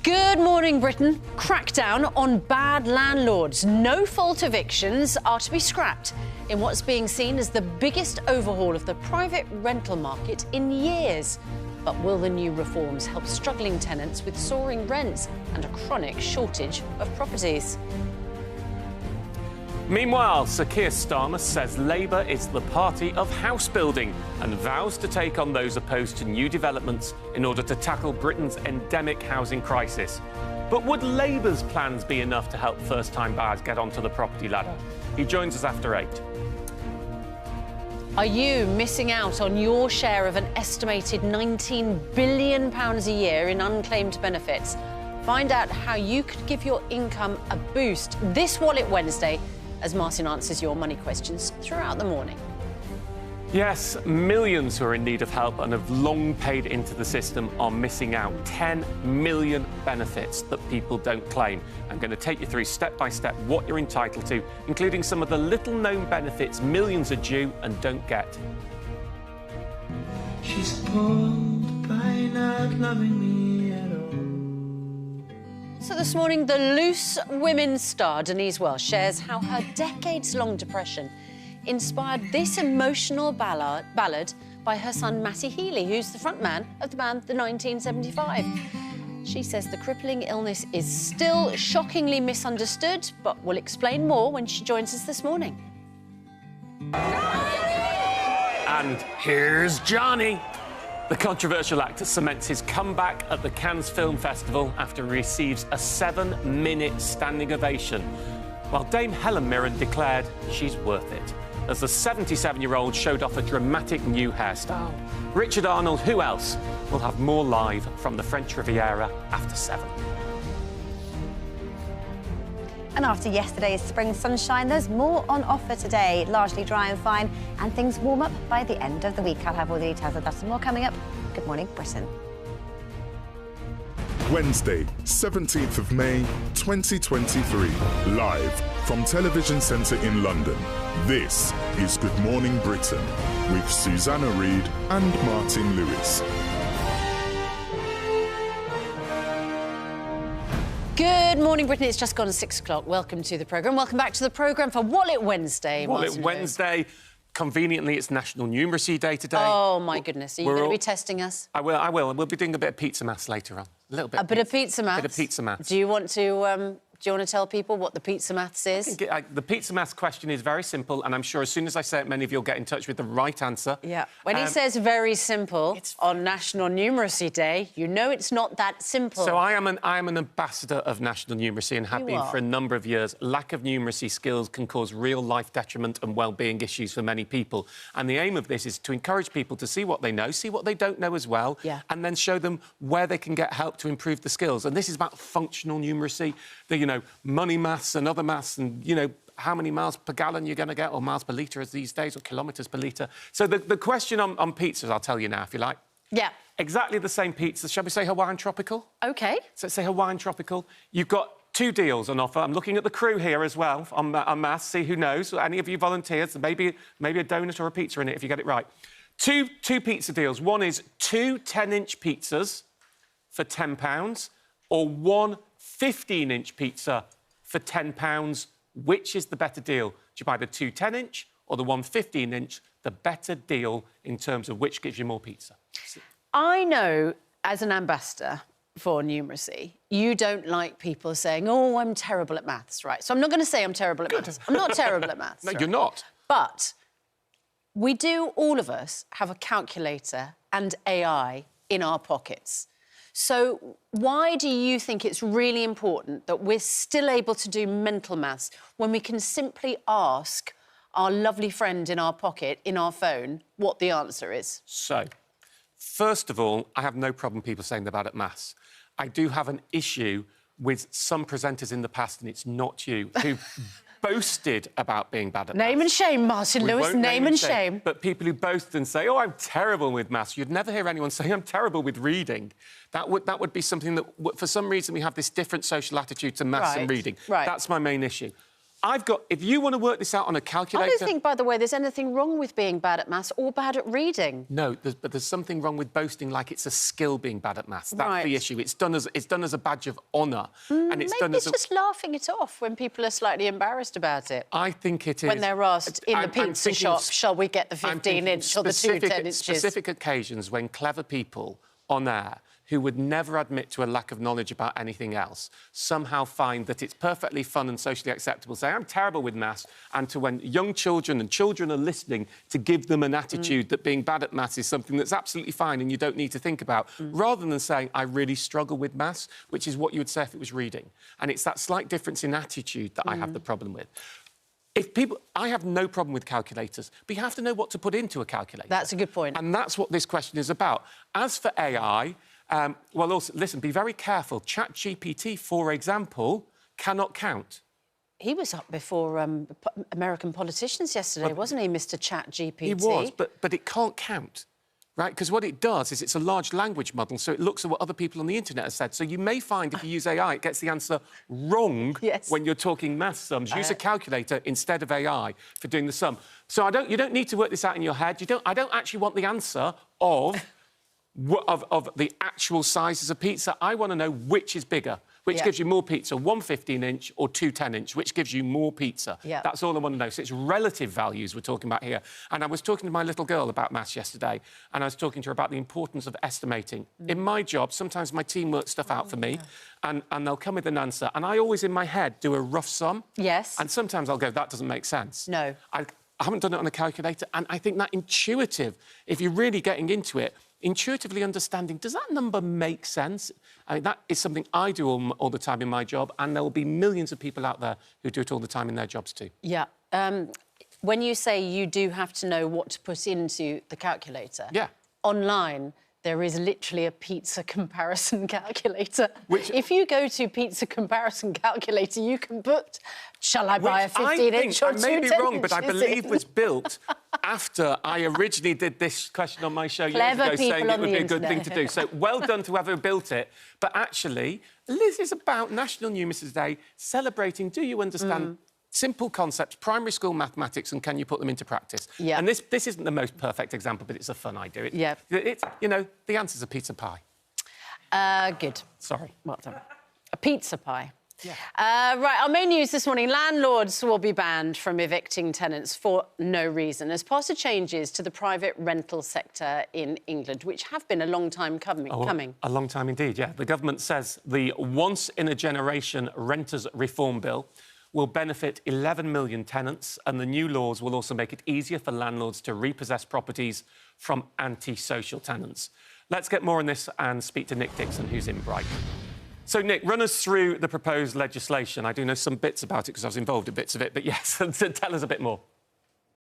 Good morning, Britain. Crackdown on bad landlords. No-fault evictions are to be scrapped in what's being seen as the biggest overhaul of the private rental market in years. But will the new reforms help struggling tenants with soaring rents and a chronic shortage of properties? Meanwhile, Sir Keir Starmer says Labour is the party of house building and vows to take on those opposed to new developments in order to tackle Britain's endemic housing crisis. But would Labour's plans be enough to help first-time buyers get onto the property ladder? He joins us after 8. Are you missing out on your share of an estimated £19 billion a year in unclaimed benefits? Find out how you could give your income a boost this Wallet Wednesday as Martin answers your money questions throughout the morning. Yes, millions who are in need of help and have long paid into the system are missing out. 10 million benefits that people don't claim. I'm going to take you through step by step what you're entitled to, including some of the little-known benefits millions are due and don't get. She's appalled by not loving me at all. So this morning, the loose women's star Denise Welsh shares how her decades-long depression inspired this emotional ballad by her son Matty Healy, who's the frontman of the band The 1975. She says the crippling illness is still shockingly misunderstood, but will explain more when she joins us this morning. And here's Johnny. The controversial actor cements his comeback at the Cannes Film Festival after he receives a 7-minute standing ovation, while Dame Helen Mirren declared she's worth it, as the 77-year-old showed off a dramatic new hairstyle. Richard Arnold, who else, will have more live from the French Riviera after 7. And after yesterday's spring sunshine, there's more on offer today. Largely dry and fine, and things warm up by the end of the week. I'll have all the details of that and more coming up. Good morning, Britain. Wednesday, 17th of May, 2023. Live from Television Centre in London. This is Good Morning Britain with Susanna Reid and Martin Lewis. Good morning, Britain. It's just gone 6 o'clock. Welcome to the programme. Welcome back to the programme for Wallet Wednesday. Wallet Wednesday. Conveniently, it's National Numeracy Day today. Oh, my goodness. Are you going to be testing us? I will. We'll be doing a bit of pizza maths later on. A little bit. A bit of pizza maths? A bit of pizza maths. Do you want to tell people what the pizza maths is? The pizza maths question is very simple, and I'm sure as soon as I say it, many of you will get in touch with the right answer. Yeah. When he says very simple on National Numeracy Day, you know it's not that simple. So I am an ambassador of National Numeracy and have been for a number of years. Lack of numeracy skills can cause real-life detriment and well-being issues for many people. And the aim of this is to encourage people to see what they know, see what they don't know as well, and then show them where they can get help to improve the skills. And this is about functional numeracy, money maths and other maths and, how many miles per gallon you're going to get, or miles per litre as these days, or kilometres per litre. So the question on pizzas, I'll tell you now, if you like. Yeah. Exactly the same pizza. Shall we say Hawaiian Tropical? OK. So let's say Hawaiian Tropical. You've got 2 deals on offer. I'm looking at the crew here as well on maths, see who knows. Any of you volunteers, maybe a donut or a pizza in it if you get it right. Two pizza deals. One is 2 10-inch pizzas for £10, or 1 15-inch pizza for £10. Which is the better deal? Do you buy the 2 10-inch or the 1 15-inch? The better deal in terms of which gives you more pizza. I know, as an ambassador for numeracy, you don't like people saying, oh, I'm terrible at maths, right? So I'm not going to say I'm terrible at maths. I'm not terrible at maths. No, right? You're not. But we do, all of us, have a calculator and AI in our pockets. So why do you think it's really important that we're still able to do mental maths when we can simply ask our lovely friend in our pocket, in our phone, what the answer is? So, first of all, I have no problem people saying they're bad at maths. I do have an issue with some presenters in the past, and it's not you, who boasted about being bad at maths. Name and shame, Martin Lewis, name and shame. But people who boast and say, oh, I'm terrible with maths, you'd never hear anyone say, I'm terrible with reading. That would be something that, for some reason, we have this different social attitude to maths and reading. Right. That's my main issue. If you want to work this out on a calculator... I don't think, by the way, there's anything wrong with being bad at maths or bad at reading. No, but there's something wrong with boasting like it's a skill being bad at maths. That's the issue. It's done as a badge of honour. And it's done as just laughing it off when people are slightly embarrassed about it. I think it is. When they're asked in the pizza shop, shall we get the 15-inch or the 2 10-inches? Specific occasions when clever people on air who would never admit to a lack of knowledge about anything else somehow find that it's perfectly fun and socially acceptable to say, I'm terrible with maths, and to when young children are listening, to give them an attitude that being bad at maths is something that's absolutely fine and you don't need to think about, rather than saying, I really struggle with maths, which is what you would say if it was reading. And it's that slight difference in attitude that I have the problem with. I have no problem with calculators, but you have to know what to put into a calculator. That's a good point. And that's what this question is about. As for AI... well, also, listen, be very careful. ChatGPT, for example, cannot count. He was up before American politicians yesterday, wasn't he, Mr. ChatGPT? He was, but it can't count, right? Because what it does is it's a large language model, so it looks at what other people on the internet have said. So you may find if you use AI, it gets the answer wrong when you're talking maths sums. Use a calculator instead of AI for doing the sum. So you don't need to work this out in your head. I don't actually want the answer of the actual sizes of pizza. I want to know which is bigger, which gives you more pizza, 1 15-inch or 2 10-inch, which gives you more pizza. That's all I want to know. So it's relative values we're talking about here. And I was talking to my little girl about maths yesterday, and I was talking to her about the importance of estimating. In my job, sometimes my team works stuff out for me, and they'll come with an answer, and I always, in my head, do a rough sum. Yes. And sometimes I'll go, that doesn't make sense. No. I haven't done it on a calculator, and I think that intuitive, if you're really getting into it, intuitively understanding, does that number make sense? I mean, that is something I do all the time in my job, and there will be millions of people out there who do it all the time in their jobs too. Yeah. When you say you do have to know what to put into the calculator, online, there is literally a pizza comparison calculator. If you go to pizza comparison calculator, you can put, shall I buy a 15-inch or 2 10-inches? I may be wrong, but I believe was built after I originally did this question on my show years ago, saying it would be a good thing to do. So well done to whoever built it. But actually, this is about National Numeracy Day, celebrating, do you understand simple concepts, primary school mathematics, and can you put them into practice? And this isn't the most perfect example, but it's a fun idea. It's, you know, the answer's a pizza pie. Good. Sorry. Well done. A pizza pie. Right, our main news this morning. Landlords will be banned from evicting tenants for no reason as part of changes to the private rental sector in England, which have been a long time coming. A long time indeed, yeah. The government says the once-in-a-generation renters reform bill will benefit 11 million tenants, and the new laws will also make it easier for landlords to repossess properties from antisocial tenants. Let's get more on this and speak to Nick Dixon, who's in Brighton. So, Nick, run us through the proposed legislation. I do know some bits about it because I was involved in bits of it, but yes, tell us a bit more.